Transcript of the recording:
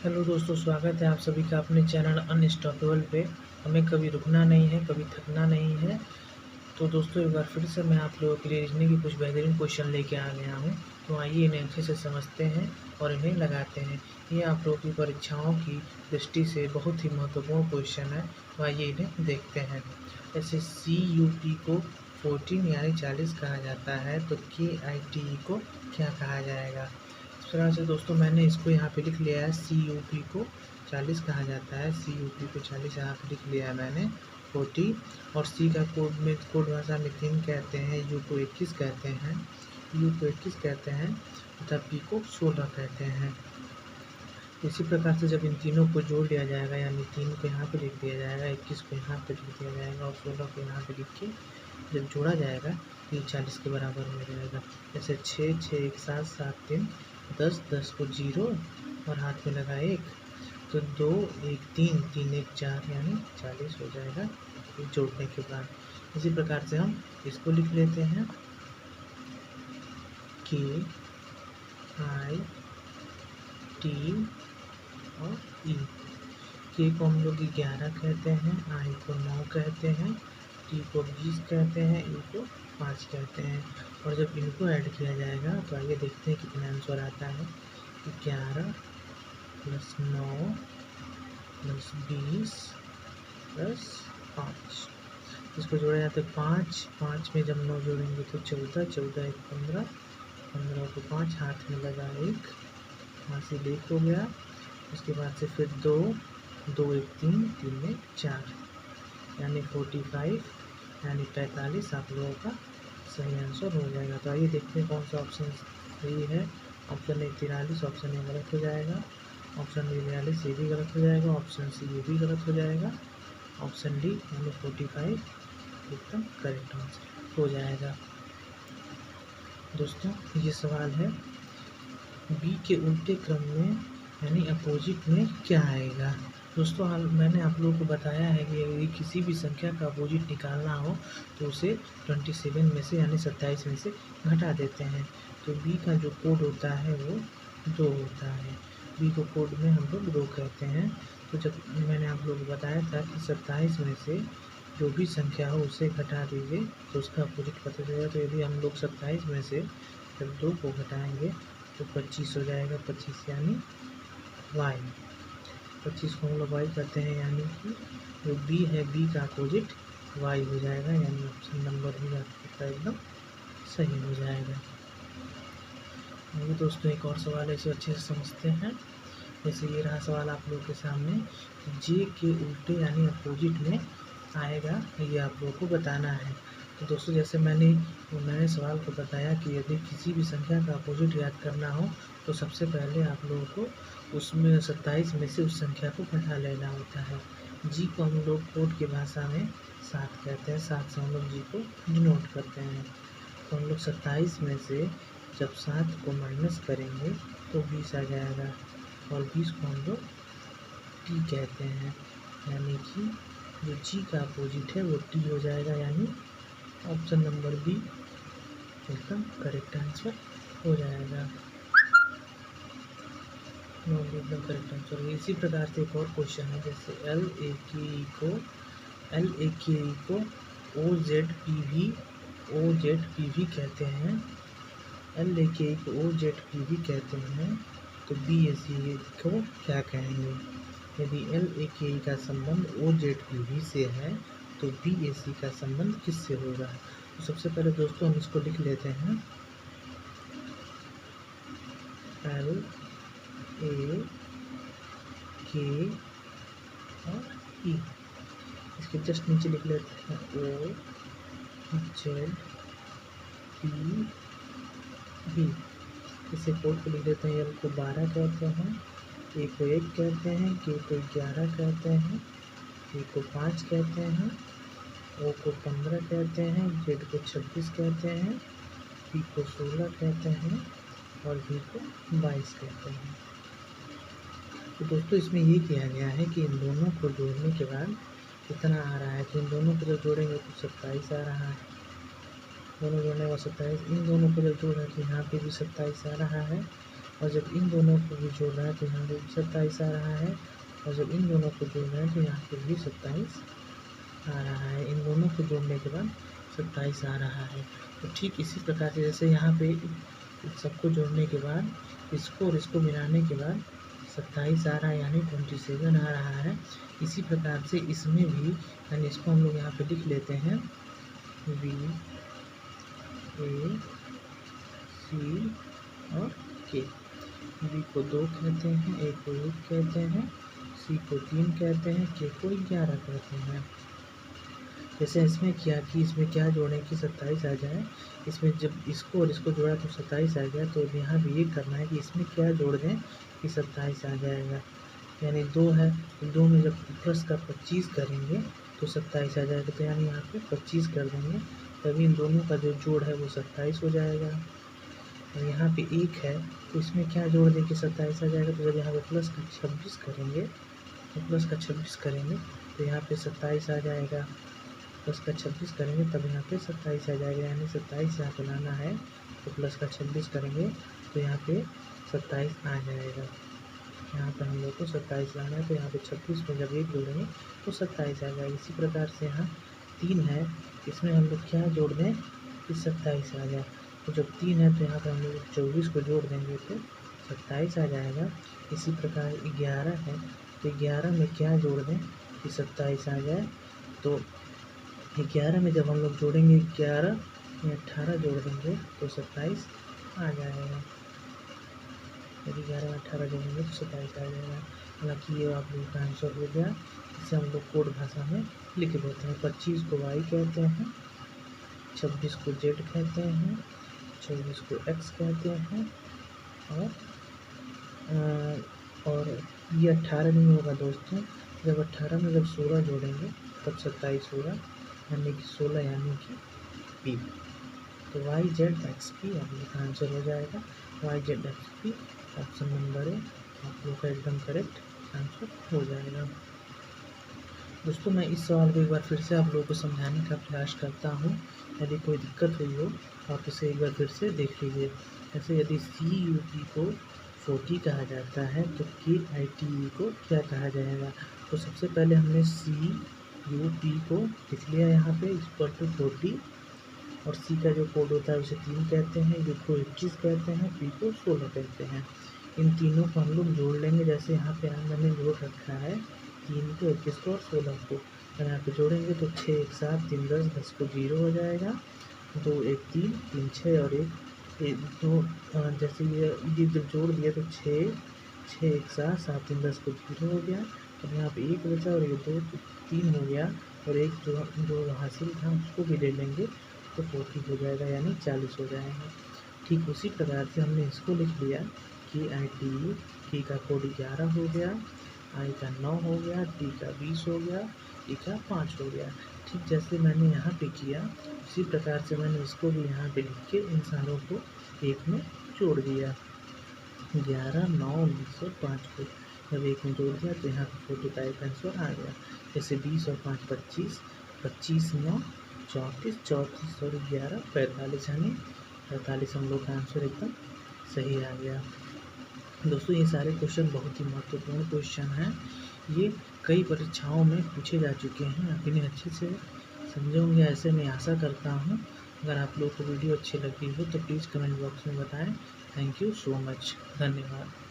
Hello दोस्तों, स्वागत है आप सभी का अपने चैनल अनस्टॉपेबल पे। हमें कभी रुकना नहीं है, कभी थकना नहीं है। तो दोस्तों, एक बार फिर से मैं आप लोगों के लिए रीजनिंग की कुछ बेहतरीन क्वेश्चन लेके आ गया हूँ। तो आइए इन्हें अच्छे से समझते हैं और इन्हें लगाते हैं। ये आप लोगों की परीक्षाओं की दृष्टि से बहुत ही महत्वपूर्ण क्वेश्चन है। तो आइए इन्हें देखते हैं। जैसे CUP को 14 यानी 40 कहा जाता है, तो KITE को क्या कहा जाएगा? इस तरह से दोस्तों मैंने इसको यहाँ पे लिख लिया है। CUP को 40 कहा जाता है। CUP को 40 यहाँ पे लिख लिया है मैंने 40। और C का कोड भाषा में 3 कहते हैं। U को 21 कहते हैं। U को 21 कहते हैं तथा P को 16 कहते हैं। इसी प्रकार से जब इन तीनों को जोड़ लिया जाएगा, यानी 3 को यहाँ पे लिख दिया जाएगा, 21 को यहाँ पे लिख दिया जाएगा और 16 को यहाँ पे लिख के जब जोड़ा जाएगा तो ये 40 के बराबर हो जाएगा। जैसे 6 6 1 7 7 3 10 10 को 0 और हाथ में लगा 1, तो 2 1 3 3 1 4 यानी 40 हो जाएगा ये जोड़ने के बाद। इसी प्रकार से हम इसको लिख लेते हैं KIT और E। K को हम लोग 11 कहते हैं, I को 9 कहते हैं, T को 20 कहते हैं, E को 5 कहते हैं। और जब इनको ऐड किया जाएगा तो आइए देखते हैं कितना आंसर आता है। 11 + 9 + 20 + 5। इसको जोड़ा जाता है 5 में जब 9 जोड़ेंगे तो 14 14 1 15 15 को 5 हाथ में लगा 1, वहाँ से 1 हो गया। उसके बाद से फिर 2 2 1 3 3 1 4 यानी 45 यानी 45 आप लोगों का सही आंसर हो जाएगा। तो आइए देखते हैं कौन सा ऑप्शन सही है। ऑप्शन ए 43, ऑप्शन ए गलत हो जाएगा। ऑप्शन बी 42, ये भी गलत हो जाएगा। ऑप्शन सी ये भी गलत हो जाएगा। ऑप्शन डी यानी 45 एकदम करेक्ट आंसर हो जाएगा। दोस्तों, ये सवाल है बी के उल्टे क्रम में यानी अपोजिट में क्या आएगा। दोस्तों, मैंने आप लोगों को बताया है कि यदि किसी भी संख्या का अपोजिट निकालना हो तो उसे 27 में से यानी 27 में से घटा देते हैं। तो बी का जो कोड होता है वो 2 होता है। बी को कोड में हम लोग 2 कहते हैं। तो जब मैंने आप लोगों को बताया था कि 27 में से जो भी संख्या हो उसे घटा दीजिए तो उसका अपोजिट पता चलेगा। तो यदि हम लोग 27 में से जब 2 को घटाएंगे तो 25 हो जाएगा। 25 यानी y। 25 को हम लोग y कहते हैं, यानी कि जो b है b का अपोजिट y हो जाएगा, यानी ऑप्शन नंबर भी आपका एकदम सही हो जाएगा। ये दोस्तों एक और सवाल है, इसे अच्छे से समझते हैं। जैसे ये रहा सवाल आप लोगों के सामने, j के उल्टे यानी अपोजिट में आएगा, ये आप लोगों को बताना है। तो दोस्तों, जैसे मैंने सवाल को बताया कि यदि किसी भी संख्या का अपोजिट याद करना हो तो सबसे पहले आप लोगों को उसमें 27 में से उस संख्या को घटा लेना होता है। जी को हम लोग कोड की भाषा में 7 कहते हैं। 7 से हम लोग जी को डिनोट करते हैं। तो हम लोग 27 में से जब 7 को माइनस करेंगे तो 20 आ जाएगा। और 20 को हम लोग टी कहते हैं, यानी कि जो जी का अपोजिट है वो टी हो जाएगा, यानी ऑप्शन नंबर बी एकदम करेक्ट आंसर हो जाएगा। एकदम करेक्ट आंसर है। इसी प्रकार से एक और क्वेश्चन है, जैसे LAKE को OZPV कहते हैं। LAKE को OZPV कहते हैं, तो BACE को क्या कहेंगे? यदि LAKE का संबंध OZPV से है तो BAC का संबंध किससे होगा? तो सबसे पहले दोस्तों हम इसको लिख लेते हैं, LAKE और E। इसके जस्ट नीचे लिख लेते हैं OZPV। इसे कोड को लिख देते हैं। L को 12 कहते हैं, A को 1 कहते हैं, K को 11 कहते हैं, A को 5 कहते हैं, O को 15 कहते हैं, Z को 26 कहते हैं, P को 16 कहते हैं और V को 22 कहते हैं। तो दोस्तों, इसमें ये किया गया है कि इन दोनों को जोड़ने के बाद कितना आ रहा है। तो इन दोनों को जब जोड़ेंगे तो 27 आ रहा है। दोनों जोड़ने का 27। इन दोनों को जब जोड़ा तो यहाँ पे भी 27 आ रहा है। और जब इन दोनों को भी जोड़ रहा है तो यहाँ पे भी 27 आ रहा है, और जब इन दोनों को जोड़ रहे हैं तो यहाँ पे भी 27 आ रहा है। इन दोनों को जोड़ने के बाद 27 आ रहा है। तो ठीक इसी प्रकार से जैसे यहाँ पे सबको जोड़ने के बाद इसको और इसको मिलाने के बाद 27 आ रहा है, यानी 27 आ रहा है। इसी प्रकार से इसमें भी, यानी इसको हम लोग यहाँ पे लिख लेते हैं B A C और K। B को 2 कहते हैं, A को 1 कहते हैं, C को 3 कहते हैं, K को 11 कहते हैं। जैसे इसमें किया कि इसमें क्या जोड़ें कि 27 आ जाए, इसमें जब इसको और इसको जोड़ा तो 27 आ गया, तो यहाँ भी ये करना है कि इसमें क्या जोड़ दें कि 27 आ जाएगा। यानी 2 है, तो 2 में जब प्लस का 25 करेंगे तो 27 आ जाएगा। तो यानी यहाँ पे 25 कर देंगे, तभी इन दोनों का जो जोड़ है वो 27 हो जाएगा। और यहाँ पे 1 है, तो इसमें क्या जोड़ दें कि 27 आ जाएगा। तो जब यहाँ पे प्लस का 26 करेंगे तो यहाँ पे 27 आ जाएगा। प्लस का 26 करेंगे तब यहाँ पे 27 आ जाएगा, यानी 27 यहाँ पे लाना है तो प्लस का 26 करेंगे तो यहाँ पे 27 आ जाएगा। यहाँ पे हम लोग को 27 लाना है, तो यहाँ पे 26 में जब 1 जोड़ेंगे तो 27 आ जाएगा। इसी प्रकार से यहाँ 3 है, इसमें हम लोग क्या जोड़ दें कि 27 आ जाए। तो जब 3 है तो यहाँ पर हम लोग 24 को जोड़ देंगे तो 27 आ जाएगा। इसी प्रकार 11 है, तो 11 में क्या जोड़ दें कि 27 आ जाए। तो 11 में जब हम लोग जोड़ेंगे 11 या 18 जोड़ देंगे तो 27 आ जाएगा। यदि 11 में 18 जोड़ेंगे तो 27 आ जाएगा। हालांकि ये आप लोगों का आंसर हो गया। इसे हम लोग कोड भाषा में लिख देते हैं। 25 को y कहते हैं, 26 को z कहते हैं, 24 को x कहते हैं, और ये 18 नहीं होगा दोस्तों। जब 18 में जब 16 जोड़ेंगे तब 27 होगा, यानी कि 16 यानी कि P। तो YZXP आप लोग का आंसर हो जाएगा। YZXP ऑप्शन नंबर है आप लोग का एकदम करेक्ट आंसर हो जाएगा। दोस्तों मैं इस सवाल को एक बार फिर से आप लोगों को समझाने का प्रयास करता हूँ। यदि कोई दिक्कत हुई हो तो आप इसे एक बार फिर से देख लीजिए। जैसे यदि CUP को 40 कहा जाता है तो KITE को क्या कहा जाएगा। तो सबसे पहले हमने CUP को लिख लिया यहाँ पे इक्वल टू 40, और C का जो कोड होता है उसे 3 कहते हैं, U को 21 कहते हैं, P को 16 कहते हैं। इन तीनों को हम लोग जोड़ लेंगे। जैसे यहाँ पे हमने जोड़ रखा है 3 को, 21 को और 16 को। यहाँ पे जोड़ेंगे तो 6 1 7 3 10 10 को 0 हो जाएगा, 2 1 3 3 6 और 1 2। जैसे ये जब जोड़ दिया तो 6 6 1 7 7 3 10 को 0 हो गया। अब यहाँ पे 1 बचा और ये 2 3 हो गया, और एक जो हासिल था उसको भी ले लेंगे तो 40 हो जाएगा, यानी 40 हो जाएगा। ठीक उसी प्रकार से हमने इसको लिख लिया कि KITE, K का कोड 11 हो गया, I का 9 हो गया, T का 20 हो गया, E का 5 हो गया। ठीक जैसे मैंने यहाँ पे किया उसी प्रकार से मैंने इसको भी यहाँ पे लिख के इन सारों को एक में जोड़ दिया। 11 9 20 और 5 को जब एक में जोड़ दिया तो यहाँ पे 40 का एक आंसर आ गया। जैसे 20 और 5 25, 25 9 34, 34 और 11 45, यानी 45 हम लोग का आंसर एकदम सही आ गया। दोस्तों ये सारे क्वेश्चन बहुत ही महत्वपूर्ण क्वेश्चन हैं। ये कई परीक्षाओं में पूछे जा चुके हैं। आप इन्हें अच्छे से समझे होंगे, ऐसे मैं आशा करता हूँ। अगर आप लोगों को वीडियो अच्छी लगी हो तो प्लीज़ कमेंट बॉक्स में बताएं। थैंक यू सो मच, धन्यवाद।